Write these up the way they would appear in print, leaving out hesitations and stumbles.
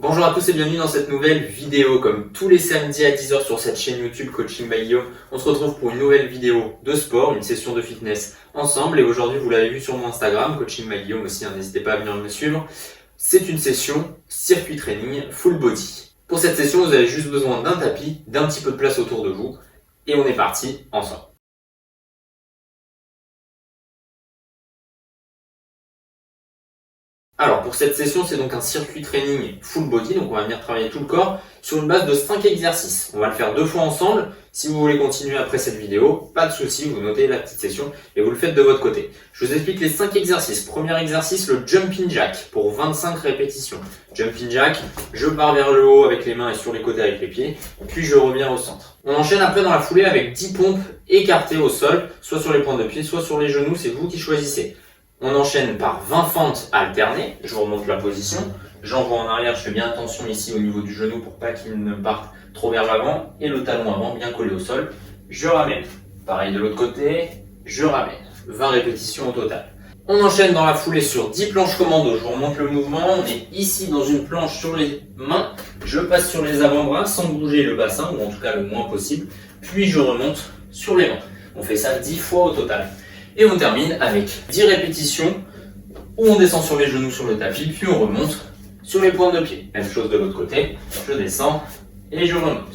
Bonjour à tous et bienvenue dans cette nouvelle vidéo. Comme tous les samedis à 10h sur cette chaîne YouTube Coaching by Guillaume, on se retrouve pour une nouvelle vidéo de sport, une session de fitness ensemble. Et aujourd'hui, vous l'avez vu sur mon Instagram, Coaching by Guillaume aussi, n'hésitez pas à venir me suivre. C'est une session circuit training full body. Pour cette session, vous avez juste besoin d'un tapis, d'un petit peu de place autour de vous. Et on est parti ensemble. Alors pour cette session, c'est donc un circuit training full body, donc on va venir travailler tout le corps sur une base de 5 exercices. On va le faire 2 fois ensemble. Si vous voulez continuer après cette vidéo, pas de souci, vous notez la petite session et vous le faites de votre côté. Je vous explique les 5 exercices. Premier exercice, le jumping jack pour 25 répétitions. Jumping jack, je pars vers le haut avec les mains et sur les côtés avec les pieds, puis je reviens au centre. On enchaîne après dans la foulée avec 10 pompes écartées au sol, soit sur les pointes de pied, soit sur les genoux, c'est vous qui choisissez. On enchaîne par 20 fentes alternées, je vous remonte la position, j'envoie en arrière, je fais bien attention ici au niveau du genou pour pas qu'il ne parte trop vers l'avant, et le talon avant bien collé au sol, je ramène. Pareil de l'autre côté, je ramène. 20 répétitions au total. On enchaîne dans la foulée sur 10 planches commando, je vous remonte le mouvement, on est ici dans une planche sur les mains, je passe sur les avant-bras sans bouger le bassin, ou en tout cas le moins possible, puis je remonte sur les mains. On fait ça 10 fois au total. Et on termine avec 10 répétitions où on descend sur les genoux sur le tapis, puis on remonte sur les pointes de pied. Même chose de l'autre côté, je descends et je remonte.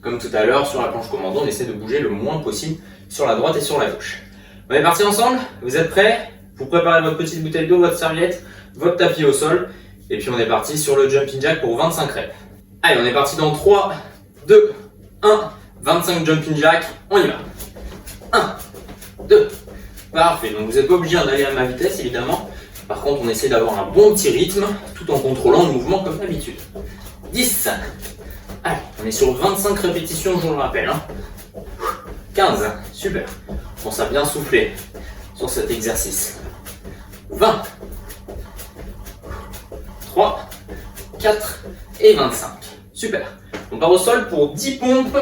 Comme tout à l'heure sur la planche commando, on essaie de bouger le moins possible sur la droite et sur la gauche. On est parti ensemble? Vous êtes prêts? Vous préparez votre petite bouteille d'eau, votre serviette, votre tapis au sol, et puis on est parti sur le jumping jack pour 25 reps. Allez, on est parti dans 3, 2, 1, 25 jumping jack, on y va. 1, 2, parfait, donc vous n'êtes pas obligé d'aller à ma vitesse évidemment. Par contre, on essaie d'avoir un bon petit rythme tout en contrôlant le mouvement comme d'habitude. 10. Allez, on est sur 25 répétitions, je vous le rappelle. 15. Super. On pense à bien souffler sur cet exercice. 20. 3, 4 et 25. Super. On part au sol pour 10 pompes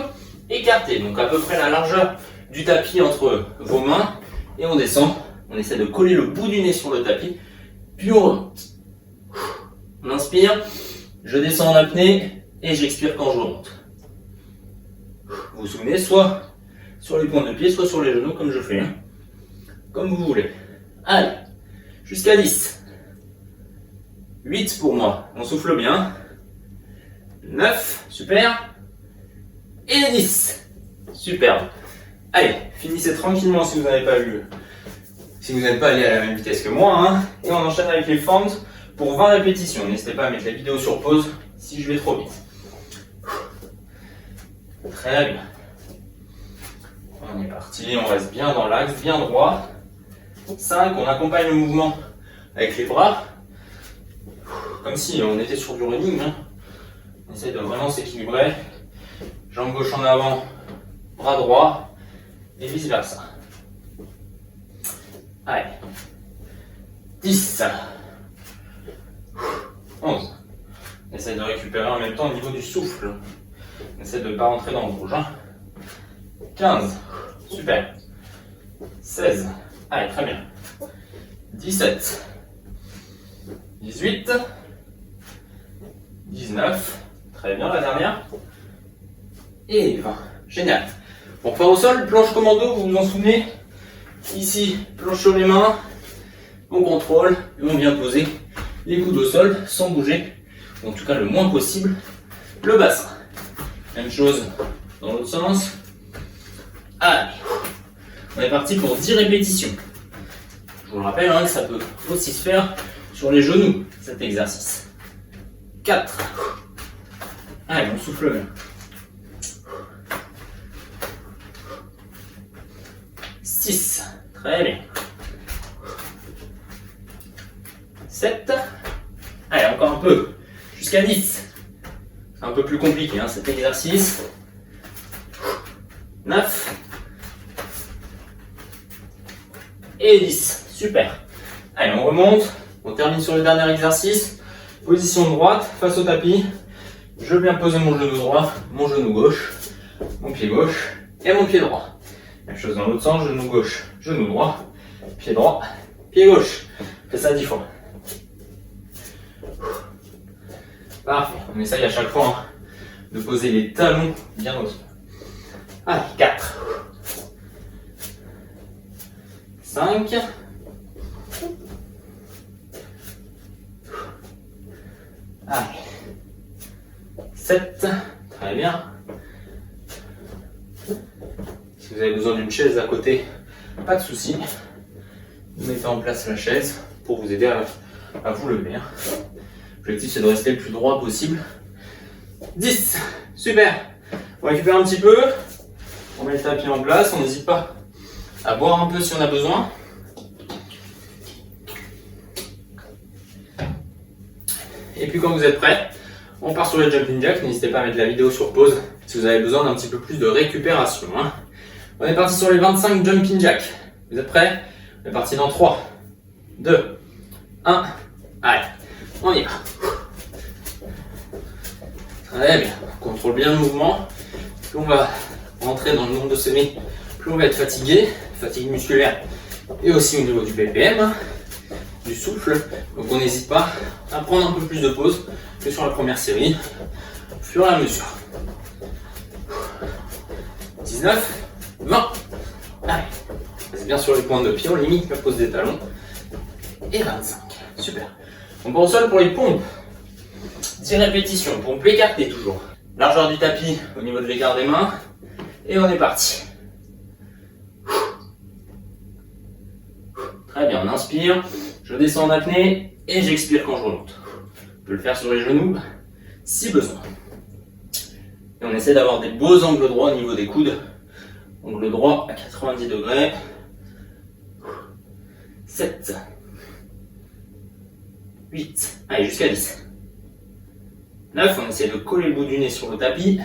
écartées. Donc à peu près la largeur du tapis entre vos mains. Et on descend, on essaie de coller le bout du nez sur le tapis, puis on remonte. On inspire, je descends en apnée et j'expire quand je remonte. Vous vous souvenez, soit sur les pointes de pied, soit sur les genoux comme je fais. Comme vous voulez. Allez, jusqu'à 10. 8 pour moi, on souffle bien. 9, super. Et 10, superbe. Allez, finissez tranquillement si vous n'avez pas vu, si vous n'êtes pas allé à la même vitesse que moi, et on enchaîne avec les fentes pour 20 répétitions. N'hésitez pas à mettre la vidéo sur pause si je vais trop vite. Très bien. On est parti, on reste bien dans l'axe, bien droit. 5, on accompagne le mouvement avec les bras, comme si on était sur du running. On essaie de vraiment s'équilibrer. Jambe gauche en avant, bras droit. Et vice versa. Allez. 10. 11. On essaie de récupérer en même temps au niveau du souffle. On essaie de ne pas rentrer dans le rouge. 15. Super. 16. Allez, très bien. 17. 18. 19. Très bien, la dernière. Et 20. Génial. Pour faire au sol, planche commando, vous vous en souvenez? Ici, planche sur les mains, on contrôle et on vient poser les coudes au sol sans bouger, ou en tout cas le moins possible, le bassin. Même chose dans l'autre sens. Allez, on est parti pour 10 répétitions. Je vous le rappelle que ça peut aussi se faire sur les genoux, cet exercice. 4. Allez, on souffle bien. 6, très bien. 7, allez, encore un peu, jusqu'à 10. C'est un peu plus compliqué cet exercice. 9 et 10, super. Allez, on remonte, on termine sur le dernier exercice. Position droite, face au tapis. Je viens poser mon genou droit, mon genou gauche, mon pied gauche et mon pied droit. Même chose dans l'autre sens, genou gauche, genou droit, pied droit, pied gauche. Fais ça 10 fois. Parfait. On essaye à chaque fois hein, de poser les talons bien au sol. Allez, 4. 5. Allez. 7. Très bien. Si vous avez besoin d'une chaise à côté, pas de souci. Vous mettez en place la chaise pour vous aider à vous lever. L'objectif c'est de rester le plus droit possible. 10. Super. On récupère un petit peu. On met le tapis en place. On n'hésite pas à boire un peu si on a besoin. Et puis quand vous êtes prêts, on part sur les jumping jacks. N'hésitez pas à mettre la vidéo sur pause si vous avez besoin d'un petit peu plus de récupération. On est parti sur les 25 jumping jacks. Vous êtes prêts? On est parti dans 3, 2, 1. Allez, on y va. Très bien. On contrôle bien le mouvement. Plus on va rentrer dans le nombre de séries, plus on va être fatigué. Fatigue musculaire et aussi au niveau du BPM, du souffle. Donc on n'hésite pas à prendre un peu plus de pause que sur la première série, au fur et à mesure. 19, 20. Allez, c'est bien sur les pointes de pied, on limite la pose des talons. Et 25. Super. On part au sol pour les pompes. 10 répétitions, pompe écartée toujours. Largeur du tapis au niveau de l'écart des mains. Et on est parti. Très bien, on inspire. Je descends en apnée et j'expire quand je remonte. Je peux le faire sur les genoux si besoin. Et on essaie d'avoir des beaux angles droits au niveau des coudes. Angle droit à 90 degrés. 7. 8. Allez, jusqu'à 10. 9. On essaie de coller le bout du nez sur le tapis.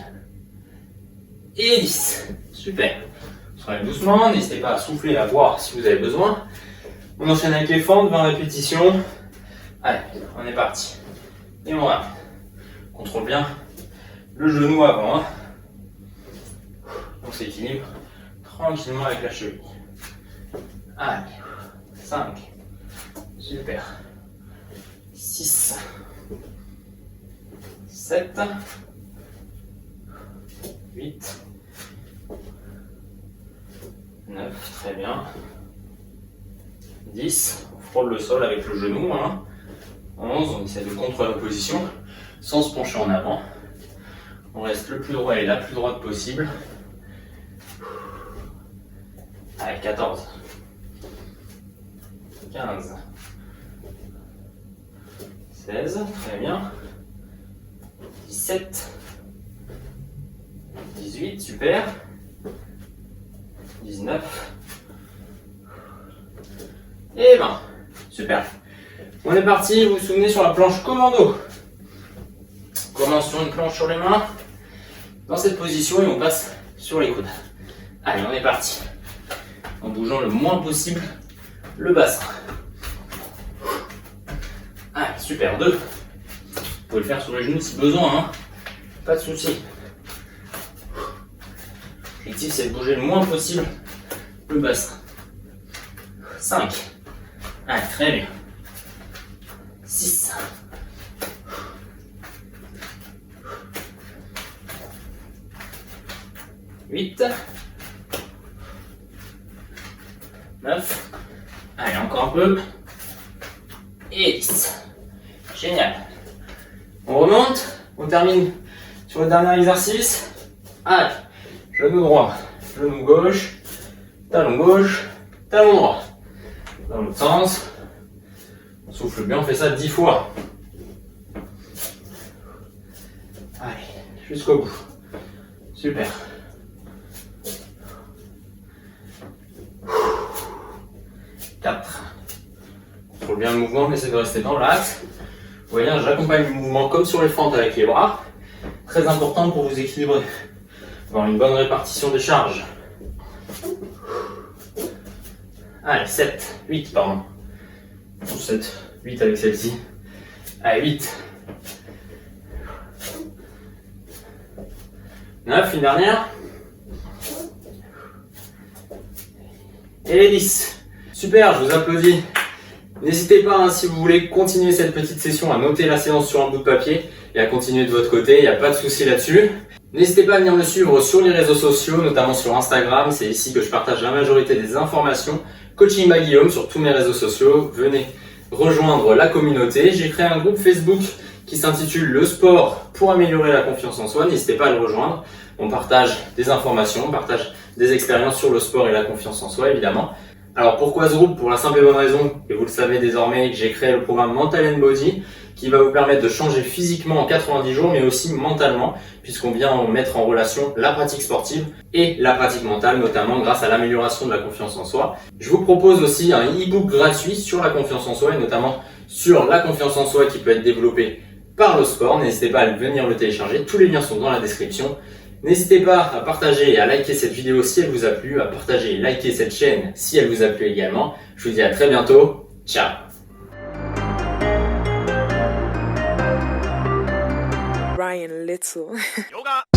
Et 10. Super. On se relève doucement. N'hésitez pas à souffler, à boire si vous avez besoin. On enchaîne avec les fentes, 20 répétitions. Allez, on est parti. Et on ramène. Contrôle bien le genou avant. On s'équilibre tranquillement avec la cheville. Allez, 5. Super. 6. 7. 8. 9. Très bien. 10. On frôle le sol avec le genou. 11. On essaie de contrôler la position sans se pencher en avant. On reste le plus droit et la plus droite possible. Allez, 14. 15. 16. Très bien. 17. 18. Super. 19. Et 20. Super. On est parti, vous vous souvenez, sur la planche commando. On commence sur une planche sur les mains, dans cette position, et on passe sur les coudes. Allez, on est parti. En bougeant le moins possible le bassin. Allez, super, 2. Vous pouvez le faire sur les genoux si besoin, pas de souci. L'objectif, c'est de bouger le moins possible le bassin. 5. Allez, très bien. 6. 8. 9. Allez, encore un peu. Et 10. Génial. On remonte. On termine sur le dernier exercice. Allez, genou droit, genou gauche, talon droit. Dans l'autre sens. On souffle bien, on fait ça 10 fois. Allez, jusqu'au bout. Super. Contrôle bien le mouvement, mais essayez de rester dans l'axe. Vous voyez, j'accompagne le mouvement comme sur les fentes avec les bras. Très important pour vous équilibrer. Avoir une bonne répartition des charges. Allez, 7, 8, pardon. 7, 8 avec celle-ci. Allez, 8. 9, une dernière. Et 10. Super, je vous applaudis. N'hésitez pas, si vous voulez continuer cette petite session, à noter la séance sur un bout de papier et à continuer de votre côté, il n'y a pas de souci là-dessus. N'hésitez pas à venir me suivre sur les réseaux sociaux, notamment sur Instagram, c'est ici que je partage la majorité des informations. Coaching by Guillaume sur tous mes réseaux sociaux, venez rejoindre la communauté. J'ai créé un groupe Facebook qui s'intitule Le sport pour améliorer la confiance en soi, n'hésitez pas à le rejoindre. On partage des informations, on partage des expériences sur le sport et la confiance en soi évidemment. Alors pourquoi ce groupe? Pour la simple et bonne raison, et vous le savez désormais, que j'ai créé le programme Mental and Body qui va vous permettre de changer physiquement en 90 jours mais aussi mentalement puisqu'on vient mettre en relation la pratique sportive et la pratique mentale notamment grâce à l'amélioration de la confiance en soi. Je vous propose aussi un e-book gratuit sur la confiance en soi et notamment sur la confiance en soi qui peut être développée par le sport. N'hésitez pas à venir le télécharger, tous les liens sont dans la description. N'hésitez pas à partager et à liker cette vidéo si elle vous a plu, à partager et liker cette chaîne si elle vous a plu également. Je vous dis à très bientôt, ciao. Ryan Little. Yoga.